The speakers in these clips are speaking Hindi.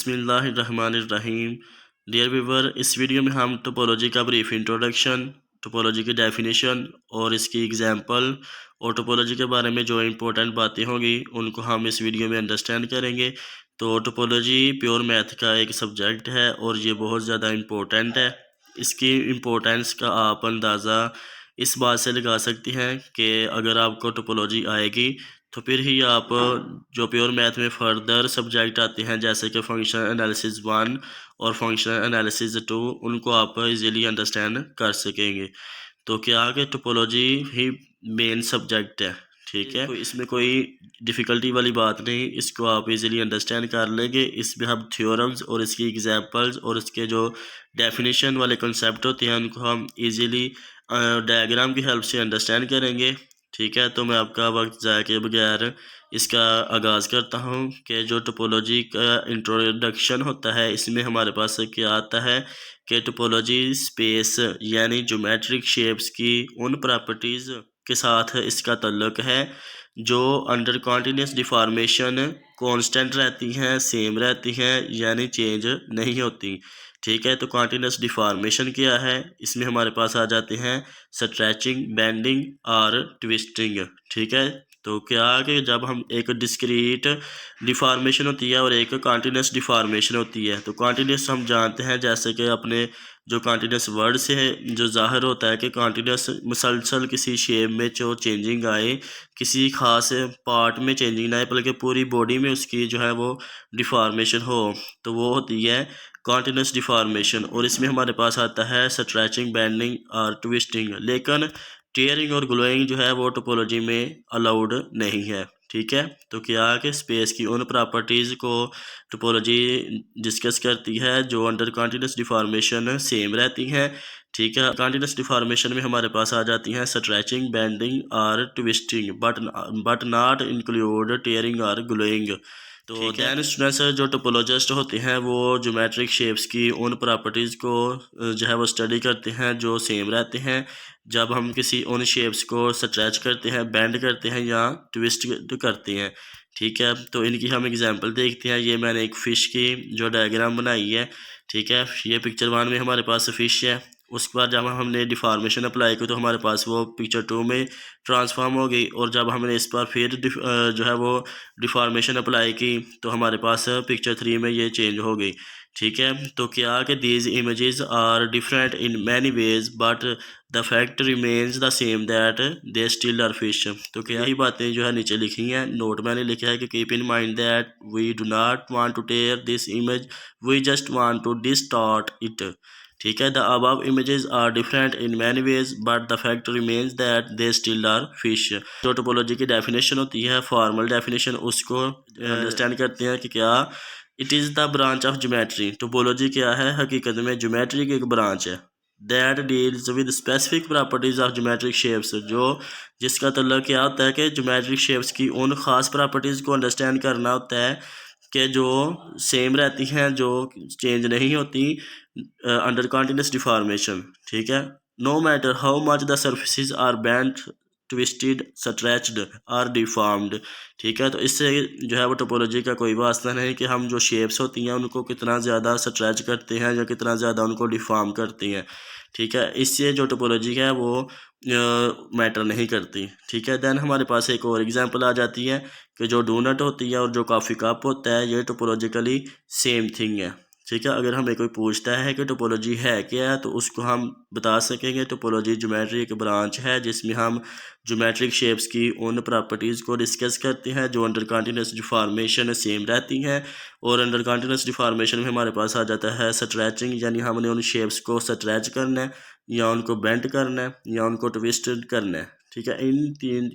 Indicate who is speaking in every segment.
Speaker 1: बिस्मिल्लाहिर्रहमानिर्रहीम। डियर व्यूवर, इस वीडियो में हम टोपोलॉजी का ब्रीफ इंट्रोडक्शन, टोपोलॉजी की डेफिनेशन और इसकी एग्जांपल और टोपोलॉजी के बारे में जो इम्पोर्टेंट बातें होंगी उनको हम इस वीडियो में अंडरस्टैंड करेंगे। तो टोपोलॉजी प्योर मैथ का एक सब्जेक्ट है और ये बहुत ज़्यादा इम्पोर्टेंट है। इसकी इम्पोर्टेंस का आप अंदाज़ा इस बात से लगा सकते हैं कि अगर आपको टोपोलॉजी आएगी तो फिर ही आप जो प्योर मैथ में फर्दर सब्जेक्ट आते हैं जैसे कि फंक्शन एनालिसिस 1 और फंक्शन एनालिसिस 2, उनको आप इजीली अंडरस्टैंड कर सकेंगे। तो क्या कि टोपोलॉजी ही मेन सब्जेक्ट है, ठीक है। इसमें कोई डिफ़िकल्टी वाली बात नहीं, इसको आप इजीली अंडरस्टैंड कर लेंगे। इसमें हम थ्योरम्स और इसकी एग्जांपल्स और इसके जो डेफिनेशन वाले कंसेप्ट होते हैं उनको हम इजीली डायग्राम की हेल्प से अंडरस्टैंड करेंगे, ठीक है। तो मैं आपका वक्त ज़ाया किए बगैर इसका आगाज़ करता हूँ कि जो टोपोलॉजी का इंट्रोडक्शन होता है इसमें हमारे पास क्या आता है कि टोपोलॉजी स्पेस यानी ज्योमेट्रिक शेप्स की उन प्रॉपर्टीज़ के साथ इसका ताल्लुक है जो अंडर कॉन्टीन्यूस डिफॉर्मेशन कांस्टेंट रहती हैं, सेम रहती हैं, यानी चेंज नहीं होती, ठीक है। तो कॉन्टीन्यूस डिफॉर्मेशन क्या है, इसमें हमारे पास आ जाते हैं स्ट्रेचिंग, बेंडिंग और ट्विस्टिंग, ठीक है। तो क्या कि जब हम एक डिस्क्रीट डिफॉर्मेशन होती है और एक कॉन्टीन्यूस डिफॉर्मेशन होती है, तो कॉन्टीन्यूस हम जानते हैं जैसे कि अपने जो कॉन्टीन्यूस वर्ड से है जो ज़ाहिर होता है कि कॉन्टीन्यूस मुसलसल किसी शेप में जो चेंजिंग आए, किसी ख़ास पार्ट में चेंजिंग ना आए बल्कि पूरी बॉडी में उसकी जो है वो डिफॉर्मेशन हो, तो वो होती है कॉन्टीन्यूस डिफॉर्मेशन। और इसमें हमारे पास आता है स्ट्रेचिंग, बेंडिंग और ट्विस्टिंग। लेकिन टीयरिंग और ग्लोइंग जो है वो टोपोलॉजी में अलाउड नहीं है, ठीक है। तो क्या कि स्पेस की उन प्रॉपर्टीज़ को टोपोलॉजी डिस्कस करती है जो अंडर कॉन्टीन्यूस डिफॉर्मेशन सेम रहती हैं, ठीक है। कॉन्टीन्यूस डिफॉर्मेशन में हमारे पास आ जाती हैं स्ट्रेचिंग, बेंडिंग और twisting, but not include tearing और ग्लोइंग। तो दैन स्टूडेंट्स जो टोपोलॉजिस्ट होते हैं वो ज्योमेट्रिक शेप्स की उन प्रॉपर्टीज़ को जो है वो स्टडी करते हैं जो सेम रहते हैं जब हम किसी उन शेप्स को स्ट्रेच करते हैं, बेंड करते हैं या ट्विस्ट करते हैं, ठीक है। तो इनकी हम एग्जांपल देखते हैं। ये मैंने एक फ़िश की जो डायग्राम बनाई है, ठीक है। ये पिक्चर 1 में हमारे पास फ़िश है, उसके बाद जब हमने डिफॉर्मेशन अप्लाई की तो हमारे पास वो पिक्चर 2 में ट्रांसफॉर्म हो गई, और जब हमने इस पर फिर जो है वो डिफॉर्मेशन अप्लाई की तो हमारे पास पिक्चर 3 में ये चेंज हो गई, ठीक है। तो क्या कि these images are different in many ways but the fact remains the same that they still are fish. तो क्या यही बातें जो है नीचे लिखी हैं, नोट मैंने लिखा है कि keep in mind that we do not want to tear this image, we just want to distort it, ठीक है। The above images are different in many ways but the fact remains that they still are fish. जो टोपोलॉजी की डेफिनेशन होती है, फॉर्मल डेफिनेशन, उसको अंडरस्टैंड करते हैं कि क्या it is the branch of geometry. Topology क्या है, हकीकत में ज्योमेट्री की एक ब्रांच है that deals with specific properties of geometric shapes, जो जिसका मतलब क्या होता है कि ज्योमेट्रिक शेप्स की उन ख़ास प्रॉपर्टीज़ को अंडरस्टैंड करना होता है कि जो सेम रहती हैं, जो चेंज नहीं होती अंडर कॉन्टीन्यूस डिफॉर्मेशन, ठीक है। No matter how much the surfaces are bent, twisted, stretched or deformed, ठीक है। तो इससे जो है वो टोपोलॉजी का कोई वास्ता नहीं कि हम जो शेप्स होती हैं उनको कितना ज़्यादा स्ट्रेच करते हैं या कितना ज़्यादा उनको डिफॉर्म करते हैं, ठीक है। इससे जो टोपोलॉजी है वो मैटर नहीं करती, ठीक है। दैन हमारे पास एक और एग्जांपल आ जाती है कि जो डोनट होती है और जो कॉफ़ी कप होता है ये टोपोलॉजिकली सेम थिंग है, ठीक है। अगर हमें कोई पूछता है कि टोपोलॉजी है क्या है तो उसको हम बता सकेंगे टोपोलॉजी ज्योमेट्री एक ब्रांच है जिसमें हम ज्योमेट्रिक शेप्स की उन प्रॉपर्टीज़ को डिस्कस करते हैं जो अंडर कॉन्टीन्यूस डिफॉर्मेशन सेम रहती हैं। और अंडर कॉन्टीन्यूस डिफॉर्मेशन में हमारे पास आ जाता है स्ट्रेचिंग, यानी हमने उन शेप्स को स्ट्रेच करना है या उनको बेंड करना है या उनको ट्विस्ट करना है, ठीक है।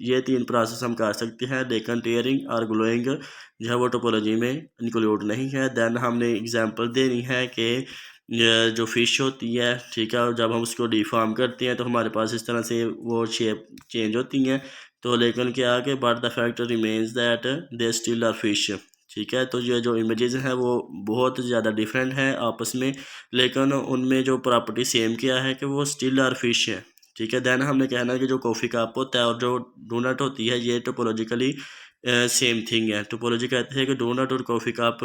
Speaker 1: ये तीन प्रोसेस हम कर सकते हैं, लेकिन टीयरिंग और ग्लोइंग जो है वो टोपोलॉजी में इंक्लूड नहीं है। दैन हमने एग्जांपल देनी है कि जो फ़िश होती है, ठीक है, जब हम उसको डिफॉर्म करते हैं तो हमारे पास इस तरह से वो शेप चेंज होती हैं। तो लेकिन क्या कि but the fact remains that they still are fish, ठीक है। तो ये जो इमेजेस हैं वो बहुत ज़्यादा डिफरेंट हैं आपस में, लेकिन उनमें जो प्रॉपर्टी सेम क्या है कि वो स्टिल आर फिश है, ठीक है। दैन हमने कहना है कि जो कॉफ़ी कप होता है और जो डोनट होती है ये टोपोलॉजिकली सेम थिंग है। टोपोलॉजी कहते हैं कि डोनट और कॉफ़ी कप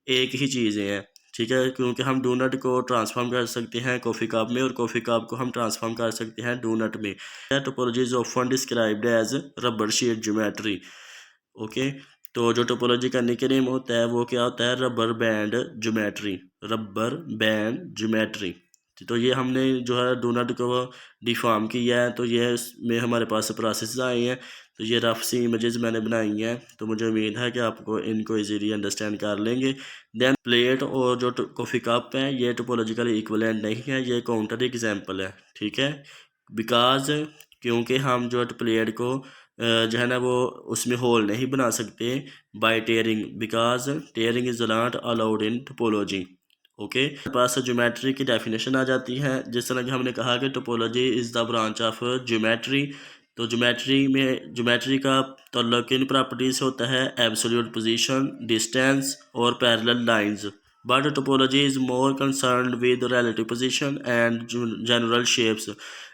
Speaker 1: एक ही चीज़ें हैं, ठीक है, क्योंकि हम डो नट को ट्रांसफॉर्म कर सकते हैं कॉफ़ी कप में और कॉफ़ी कप को हम ट्रांसफॉर्म कर सकते हैं डो नट में। Topology is often described as rubber sheet geometry. Okay, तो जो टोपोलॉजी का निकनेम होता है वो क्या होता है, rubber band geometry, rubber band geometry. तो ये हमने जो है डोनट को डिफॉर्म किया है, तो ये इसमें हमारे पास प्रोसेस आए हैं। तो ये रफ सी इमेजेस मैंने बनाई हैं, तो मुझे उम्मीद है कि आपको इनको इजीली अंडरस्टैंड कर लेंगे। देन प्लेट और जो कॉफ़ी कप है ये टोपोलॉजिकली इक्विवेलेंट नहीं है, ये काउंटर एग्जाम्पल है, ठीक है। बिकॉज क्योंकि हम जो प्लेट को जो है ना वो उसमें होल नहीं बना सकते by tearing, because tearing is not allowed in topology. Okay, पास ज्योमेट्री की डेफिनेशन आ जाती है। जिस तरह कि हमने कहा कि topology is the branch of geometry. तो ज्योमेट्री में ज्योमेट्री का तल्लुक किन प्रॉपर्टीज होता है, एब्सोल्यूट पोजीशन, डिस्टेंस और parallel lines. But topology is more concerned with relative position and general shapes.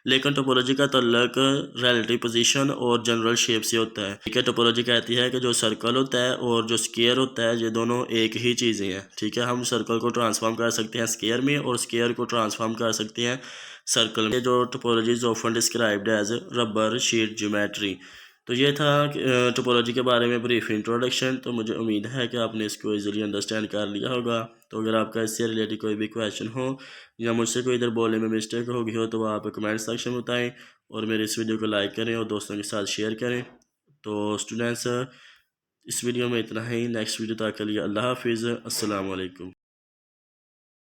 Speaker 1: लेकिन टोपोलॉजी का तल्लुक रिलेटिव पोजीशन और जनरल शेप से होता है, ठीक है। टोपोलॉजी कहती है कि जो सर्कल होता है और जो स्क्वायर होता है ये दोनों एक ही चीज़ें हैं, ठीक है। हम सर्कल को ट्रांसफॉर्म कर सकते हैं स्क्वायर में और स्क्वायर को ट्रांसफॉर्म कर सकते हैं सर्कल में। जो topology is often described as rubber sheet geometry. तो ये था टोपोलॉजी के बारे में ब्रीफ इंट्रोडक्शन। तो मुझे उम्मीद है कि आपने इसको इजीली अंडरस्टैंड कर लिया होगा। तो अगर आपका इससे रिलेटेड कोई भी क्वेश्चन हो या मुझसे कोई इधर बोलने में मिस्टेक होगी हो तो आप कमेंट सेक्शन में बताएं और मेरे इस वीडियो को लाइक करें और दोस्तों के साथ शेयर करें। तो स्टूडेंट्स, इस वीडियो में इतना ही। नेक्स्ट वीडियो तक के लिए अल्लाह हाफिज़, अस्सलाम वालेकुम।